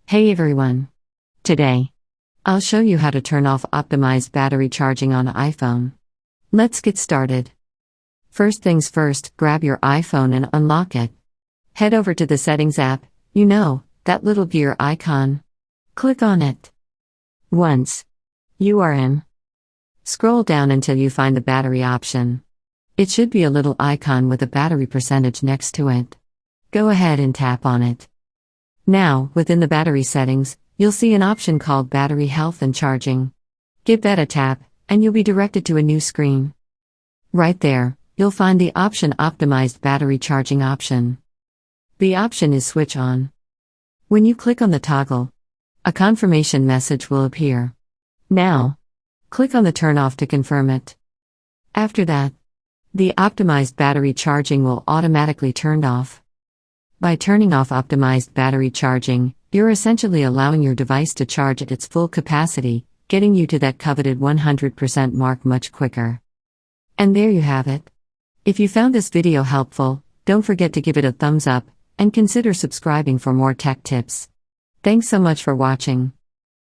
Hey everyone! Today, I'll show you how to turn off optimized battery charging on iPhone. Let's get started. First things first, grab your iPhone and unlock it. Head over to the Settings app, that little gear icon. Click on it. Once you are in, scroll down until you find the battery option. It should be a little icon with a battery percentage next to it. Go ahead and tap on it. Now, within the battery settings, you'll see an option called Battery Health and Charging. Give that a tap, and you'll be directed to a new screen. Right there, you'll find the option Optimized Battery Charging option. The option is Switch On. When you click on the toggle, a confirmation message will appear. Now, click on the Turn Off to confirm it. After that, the optimized battery charging will automatically turn off. By turning off optimized battery charging, you're essentially allowing your device to charge at its full capacity, getting you to that coveted 100% mark much quicker. And there you have it. If you found this video helpful, don't forget to give it a thumbs up, and consider subscribing for more tech tips. Thanks so much for watching.